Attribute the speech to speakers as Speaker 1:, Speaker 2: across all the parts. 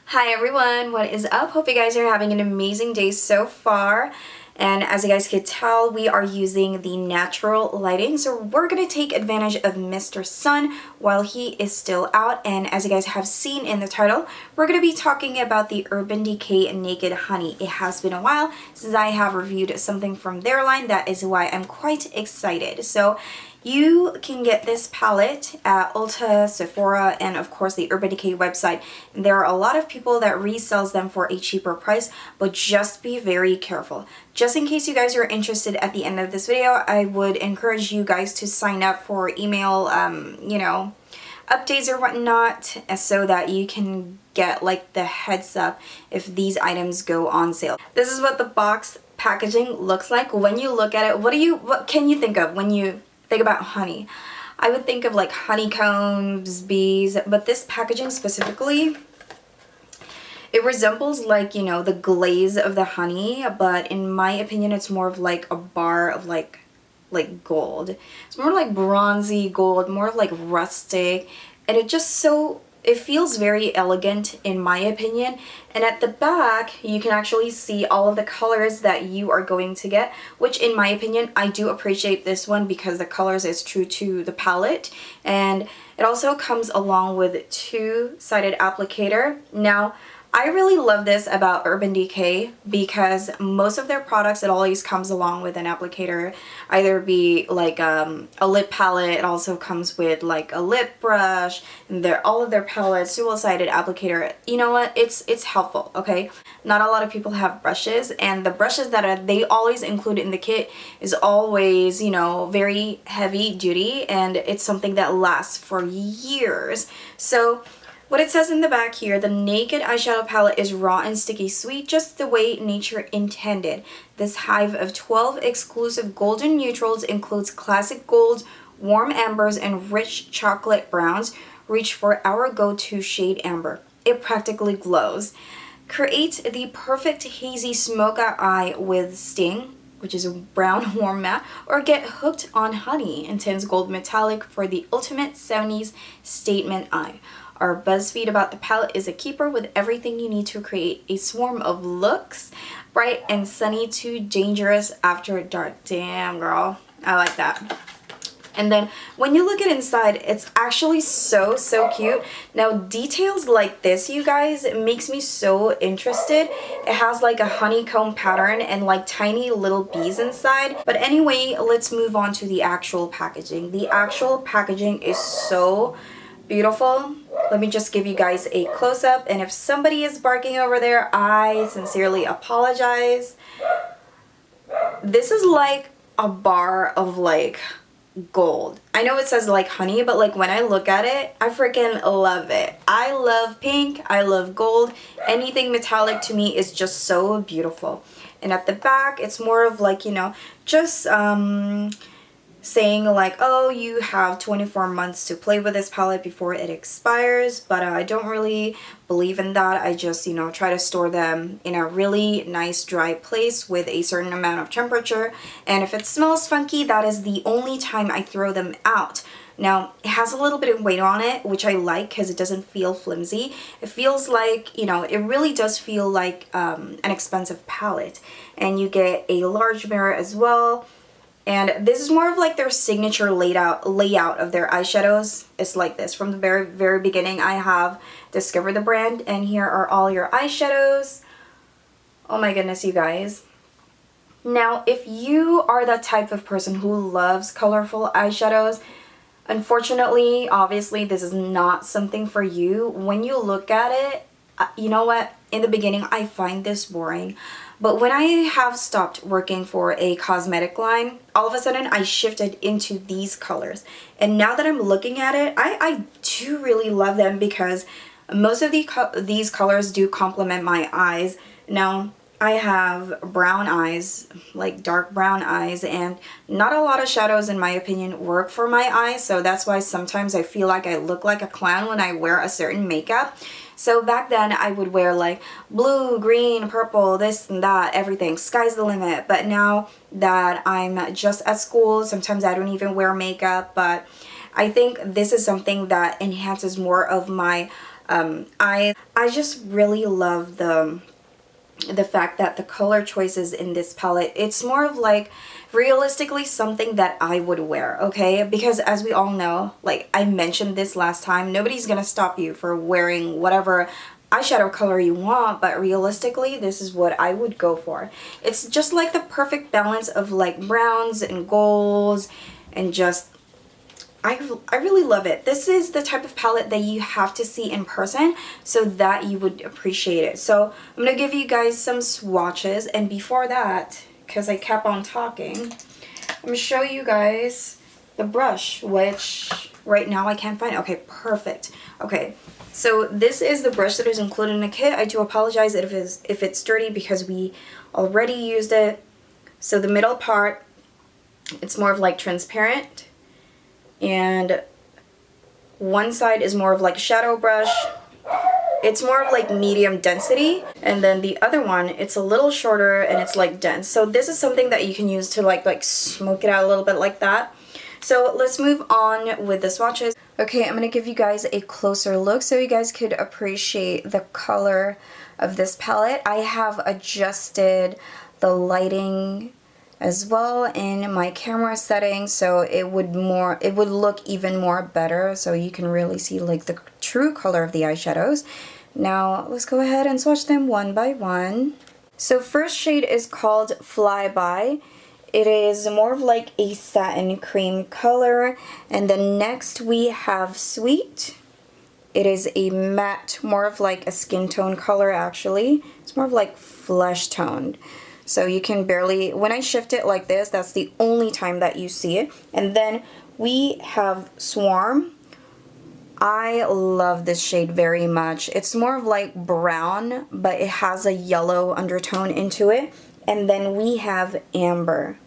Speaker 1: Hi everyone, what is up? Hope you guys are having an amazing day so far. And as you guys could tell, we are using the natural lighting. So we're going to take advantage of Mr. Sun while he is still out. And as you guys have seen in the title, we're going to be talking about the Urban Decay Naked Honey. It has been a while since I have reviewed something from their line. That is why I'm quite excited. So you can get this palette at Ulta, Sephora, and of course the Urban Decay website. And there are a lot of people that resells them for a cheaper price, but just be very careful. Just in case you guys are interested at the end of this video, I would encourage you guys to sign up for email, updates or whatnot, so that you can get like the heads up if these items go on sale. This is what the box packaging looks like. When you look at it, what can you think of when you think about honey? I would think of like honeycombs, bees, but this packaging specifically, it resembles like, you know, the glaze of the honey, but in my opinion it's more of like a bar of like gold. It's more like bronzy gold, more like rustic, and it feels very elegant in my opinion. And at the back you can actually see all of the colors that you are going to get, which in my opinion I do appreciate this one because the colors is true to the palette. And it also comes along with two-sided applicator. Now I really love this about Urban Decay because most of their products, it always comes along with an applicator, either be like a lip palette. It also comes with like a lip brush, and all of their palettes, dual-sided applicator. You know what? It's helpful, okay? Not a lot of people have brushes, and the brushes that they always include in the kit is always, you know, very heavy duty, and it's something that lasts for years. So what it says in the back here, the Naked eyeshadow palette is raw and sticky sweet, just the way nature intended. This hive of 12 exclusive golden neutrals includes classic golds, warm ambers, and rich chocolate browns. Reach for our go-to shade amber. It practically glows. Create the perfect hazy smoke out eye with Sting, which is a brown warm matte, or get hooked on honey, intense gold metallic for the ultimate 70s statement eye. Our BuzzFeed about the palette is a keeper with everything you need to create a swarm of looks, bright and sunny to dangerous after dark. Damn, girl. I like that. And then when you look at inside, it's actually so cute. Now details like this, you guys, it makes me so interested. It has like a honeycomb pattern and like tiny little bees inside. But anyway, let's move on to the actual packaging. The actual packaging is so beautiful. Let me just give you guys a close-up, and if somebody is barking over there, I sincerely apologize. This is like a bar of like gold. I know it says like honey, but like when I look at it, I freaking love it. I love pink, I love gold. Anything metallic to me is just so beautiful. And at the back, it's more of like, you know, just saying like, oh, you have 24 months to play with this palette before it expires, but I don't really believe in that. I just, you know, try to store them in a really nice dry place with a certain amount of temperature, and if it smells funky, that is the only time I throw them out. Now, it has a little bit of weight on it, which I like because it doesn't feel flimsy. It feels like, you know, it really does feel like an expensive palette. And you get a large mirror as well. And this is more of like their signature layout of their eyeshadows. It's like this. From the very beginning, I have discovered the brand, and here are all your eyeshadows. Oh my goodness, you guys. Now, if you are that type of person who loves colorful eyeshadows, unfortunately, obviously, this is not something for you. When you look at it, you know what? In the beginning, I find this boring. But when I have stopped working for a cosmetic line, all of a sudden I shifted into these colors. And now that I'm looking at it, I do really love them because most of these colors do complement my eyes. Now, I have brown eyes, like dark brown eyes, and not a lot of shadows in my opinion work for my eyes, so that's why sometimes I feel like I look like a clown when I wear a certain makeup. So back then I would wear like blue, green, purple, this and that, everything, sky's the limit. But now that I'm just at school, sometimes I don't even wear makeup, but I think this is something that enhances more of my I just really love the fact that the color choices in this palette, it's more of like realistically something that I would wear, okay? Because as we all know, like I mentioned this last time, nobody's gonna stop you for wearing whatever eyeshadow color you want, but realistically this is what I would go for. It's just like the perfect balance of like browns and golds, and just I really love it. This is the type of palette that you have to see in person so that you would appreciate it. So I'm going to give you guys some swatches, and before that, because I kept on talking, I'm going to show you guys the brush, which right now I can't find. Okay, perfect. Okay, so this is the brush that is included in the kit. I do apologize if it's dirty because we already used it. So the middle part, it's more of like transparent, and one side is more of like a shadow brush. It's more of like medium density, and then the other one, it's a little shorter and it's like dense. So this is something that you can use to like smoke it out a little bit like that. So let's move on with the swatches. Okay, I'm gonna give you guys a closer look so you guys could appreciate the color of this palette. I have adjusted the lighting as well in my camera settings, so it would look even more better, so you can really see like the true color of the eyeshadows. Now let's go ahead and swatch them one by one. So first shade is called Flyby. It is more of like a satin cream color, and then next we have Sweet. It is a matte, more of like a skin tone color actually. It's more of like flesh toned. So you can barely, when I shift it like this, that's the only time that you see it. And then we have Swarm. I love this shade very much. It's more of like brown, but it has a yellow undertone into it. And then we have Amber.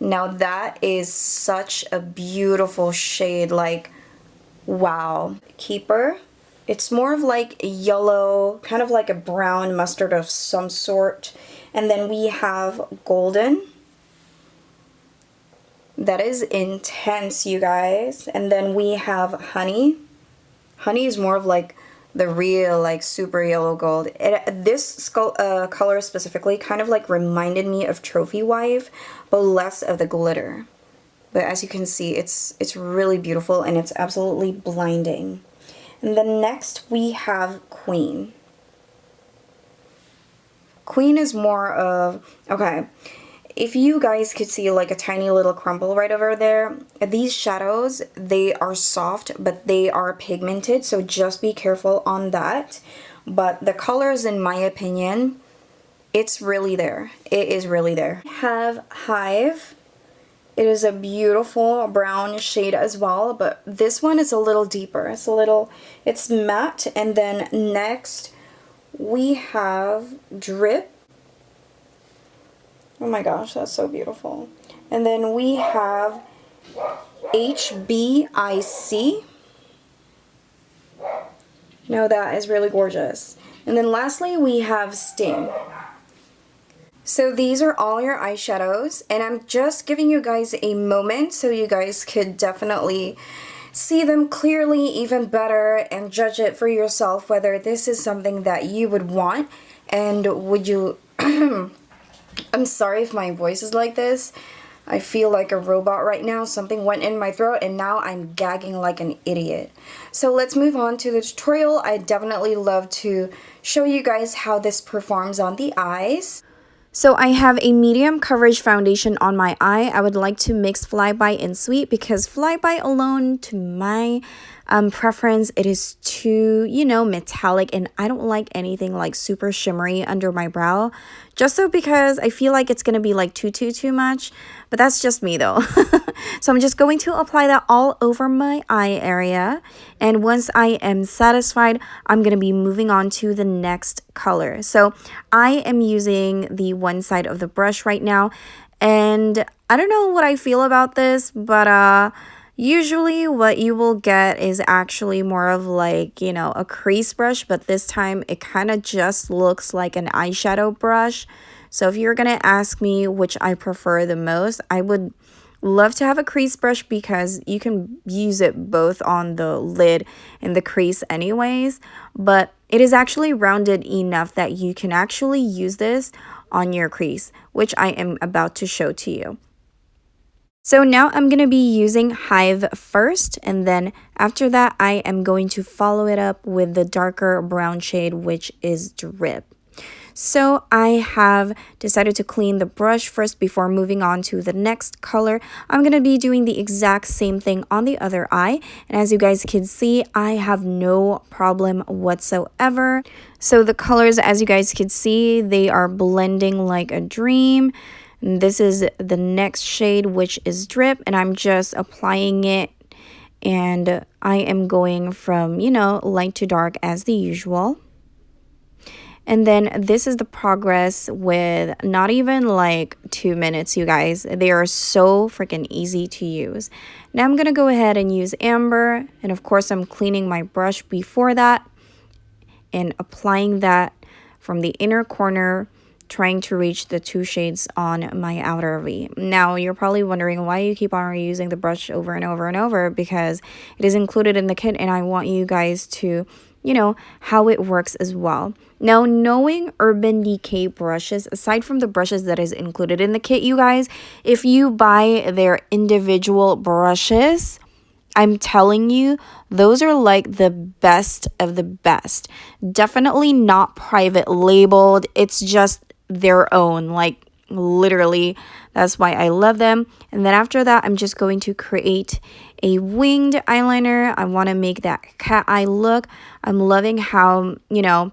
Speaker 1: Now that is such a beautiful shade, like, wow. Keeper. It's more of like a yellow, kind of like a brown mustard of some sort. And then we have Golden. That is intense, you guys. And then we have Honey. Honey is more of like the real, like super yellow gold. This color specifically kind of like reminded me of Trophy Wife, but less of the glitter. But as you can see, it's really beautiful and it's absolutely blinding. And then next we have Queen. Queen is more of, okay, if you guys could see like a tiny little crumble right over there, these shadows, they are soft, but they are pigmented, so just be careful on that. But the colors, in my opinion, it's really there. It is really there. We have Hive. It is a beautiful brown shade as well, but this one is a little deeper. It's matte. And then next we have Drip. Oh my gosh, that's so beautiful. And then we have HBIC. Now that is really gorgeous. And then lastly we have Sting. So these are all your eyeshadows, and I'm just giving you guys a moment so you guys could definitely see them clearly even better and judge it for yourself whether this is something that you would want, and would you I'm sorry if my voice is like this. I feel like a robot right now. Something went in my throat and now I'm gagging like an idiot. So let's move on to the tutorial. I definitely love to show you guys how this performs on the eyes. So I have a medium coverage foundation on my eye. I would like to mix Flyby and Sweet because Flyby alone, to my preference, it is too, you know, metallic, and I don't like anything like super shimmery under my brow. Just so because I feel like it's going to be like too much, but that's just me though. So I'm just going to apply that all over my eye area, and once I am satisfied, I'm going to be moving on to the next color. So I am using the one side of the brush right now, and I don't know what I feel about this, but usually what you will get is actually more of like, you know, a crease brush, but this time it kind of just looks like an eyeshadow brush. So if you're gonna ask me which I prefer the most, I would Love to have a crease brush because you can use it both on the lid and the crease anyways, but it is actually rounded enough that you can actually use this on your crease, which I am about to show to you. So now I'm going to be using Hive first, and then after that I am going to follow it up with the darker brown shade, which is Drip. So I have decided to clean the brush first before moving on to the next color. I'm going to be doing the exact same thing on the other eye. And as you guys can see, I have no problem whatsoever. So the colors, as you guys can see, they are blending like a dream. And this is the next shade, which is Drip. And I'm just applying it. And I am going from, you know, light to dark as the usual. And then this is the progress with not even like 2 minutes, you guys. They are so freaking easy to use. Now I'm going to go ahead and use Amber. And of course, I'm cleaning my brush before that and applying that from the inner corner, trying to reach the 2 shades on my outer V. Now, you're probably wondering why you keep on reusing the brush over and over and over, because it is included in the kit and I want you guys to, you know, how it works as well. Now, knowing Urban Decay brushes, aside from the brushes that is included in the kit, you guys, if you buy their individual brushes, I'm telling you, those are like the best of the best. Definitely not private labeled. It's just their own, like literally. That's why I love them. And then after that, I'm just going to create a winged eyeliner. I want to make that cat eye look. I'm loving how, you know,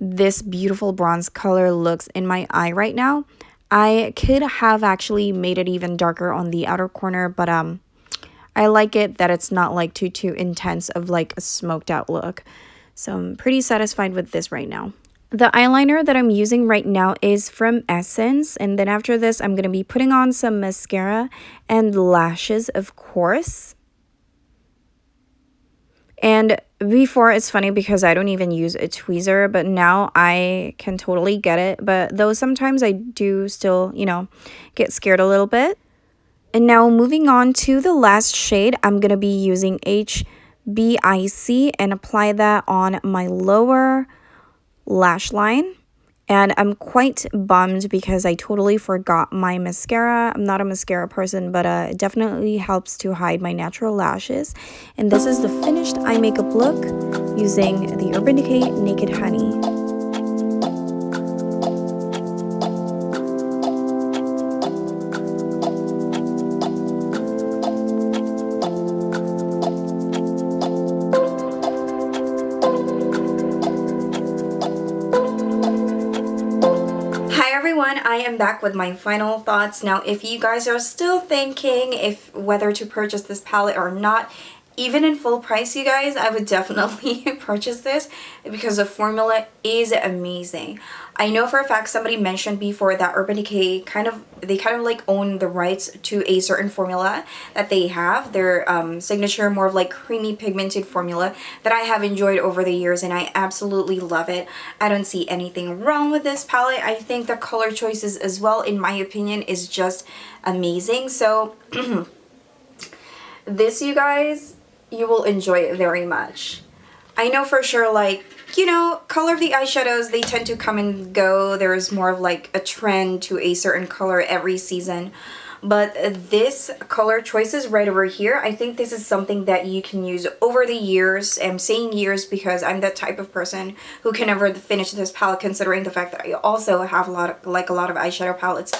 Speaker 1: this beautiful bronze color looks in my eye right now. I could have actually made it even darker on the outer corner, but I like it that it's not like too intense of like a smoked out look. So I'm pretty satisfied with this right now. The eyeliner that I'm using right now is from Essence, and then after this I'm going to be putting on some mascara and lashes, of course. And before, it's funny because I don't even use a tweezer, but now I can totally get it. But though sometimes I do still, you know, get scared a little bit. And now moving on to the last shade, I'm going to be using HBIC and apply that on my lower lash line. And I'm quite bummed because I totally forgot my mascara. I'm not a mascara person, but it definitely helps to hide my natural lashes. And this is the finished eye makeup look using the Urban Decay Naked Honey. I am back with my final thoughts. Now, if you guys are still thinking if whether to purchase this palette or not, even in full price, you guys, I would definitely purchase this because the formula is amazing. I know for a fact somebody mentioned before that Urban Decay kind of like own the rights to a certain formula that they have, their signature more of like creamy pigmented formula that I have enjoyed over the years, and I absolutely love it. I don't see anything wrong with this palette. I think the color choices as well, in my opinion, is just amazing. So this, you guys, you will enjoy it very much. I know for sure, like, you know, color of the eyeshadows, they tend to come and go. There's more of like a trend to a certain color every season. But this color choices right over here, I think this is something that you can use over the years. I'm saying years because I'm that type of person who can never finish this palette, considering the fact that I also have a lot of eyeshadow palettes.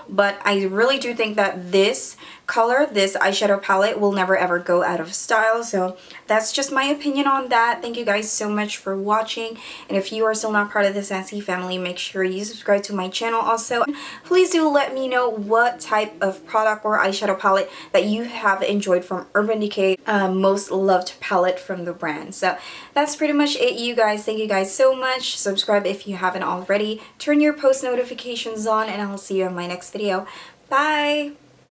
Speaker 1: But I really do think that this color, this eyeshadow palette, will never ever go out of style. So that's just my opinion on that. Thank you guys so much for watching. And if you are still not part of the Sassy family, make sure you subscribe to my channel also. Please do let me know what type of product or eyeshadow palette that you have enjoyed from Urban Decay, most loved palette from the brand. So that's pretty much it, you guys. Thank you guys so much. Subscribe if you haven't already. Turn your post notifications on, and I'll see you in my next video. Bye!